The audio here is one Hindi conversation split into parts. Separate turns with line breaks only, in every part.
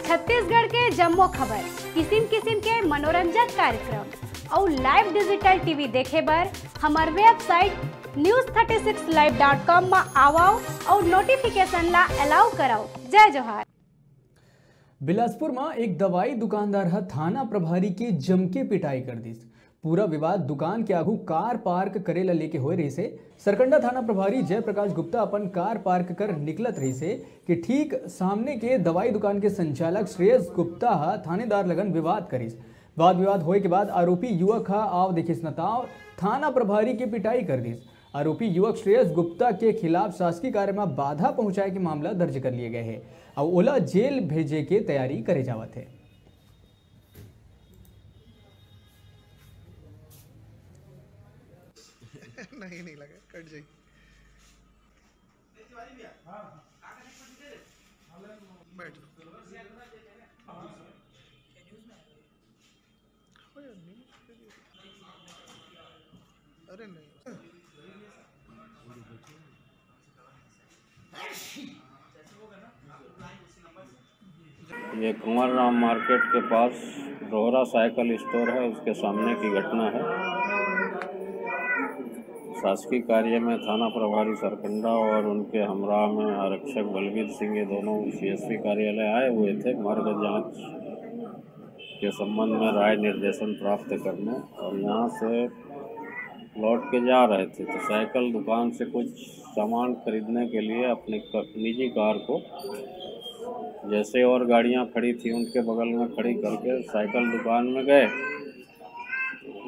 छत्तीसगढ़ के जम्मो खबर, किसिम किसिम के मनोरंजक कार्यक्रम और लाइव डिजिटल टीवी देखे बर हमार वेबसाइट news36live.com में आओ और नोटिफिकेशन ला अलाउ कराओ। जय जोहार।
बिलासपुर में एक दवाई दुकानदार थाना प्रभारी के जम के पिटाई कर दी। पूरा विवाद दुकान के आगू कार पार्क करे ला लेके हो रही से। सरकंडा थाना प्रभारी जयप्रकाश गुप्ता अपन कार पार्क कर निकलत रही से कि ठीक सामने के दवाई दुकान के संचालक श्रेयस गुप्ता थानेदार लगन विवाद करीस। वाद विवाद होए के बाद आरोपी युवक आव देखिस नताव थाना प्रभारी के पिटाई कर दी। आरोपी युवक श्रेयस गुप्ता के खिलाफ शासकीय कार्य में बाधा पहुंचाए के मामला दर्ज कर लिए गए हैं और ओला जेल भेजे के तैयारी करे जावत है।
नहीं लगा कट जाए। बैठ अरे नहीं
ये कुंवर राम मार्केट के पास रोहरा साइकिल स्टोर है, उसके सामने की घटना है। शासकीय कार्य में थाना प्रभारी सरकंडा और उनके हमरा में आरक्षक बलवीर सिंह ये दोनों सीएसपी कार्यालय आए हुए थे मार्ग जांच के संबंध में राय निर्देशन प्राप्त करने, और यहाँ से लौट के जा रहे थे तो साइकिल दुकान से कुछ सामान खरीदने के लिए अपनी निजी कार को जैसे और गाड़ियाँ खड़ी थी उनके बगल में खड़ी करके साइकिल दुकान में गए।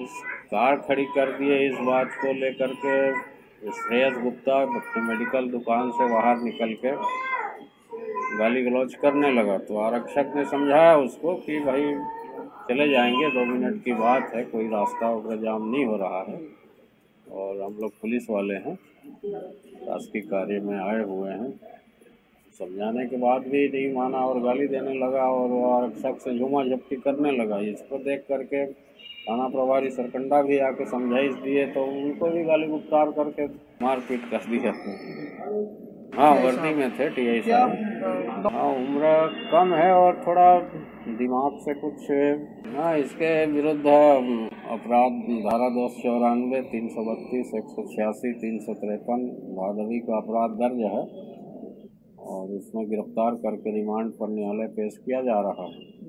उस कार खड़ी कर दिए, इस बात को लेकर के श्रेयस गुप्ता मेडिकल दुकान से बाहर निकल के गाली गलौज करने लगा। तो आरक्षक ने समझाया उसको कि भाई चले जाएंगे, 2 मिनट की बात है, कोई रास्ता वगैरह जाम नहीं हो रहा है और हम लोग पुलिस वाले हैं, शासकीय कार्य में आए हुए हैं। समझाने के बाद भी नहीं माना और गाली देने लगा और आरक्षक से झूमा झपटी करने लगा। इसको देख करके थाना प्रभारी सरकंडा भी आके समझाइश दिए तो उनको भी गाली गुप्तार करके मारपीट कर दिया। हाँ, वर्दी में थे TI साहब। हाँ, उम्र कम है और थोड़ा दिमाग से कुछ। हाँ, इसके विरुद्ध अपराध धारा 294, 332, 186, 353 भादवी का अपराध दर्ज है और इसमें गिरफ्तार करके रिमांड पर न्यायालय पेश किया जा रहा है।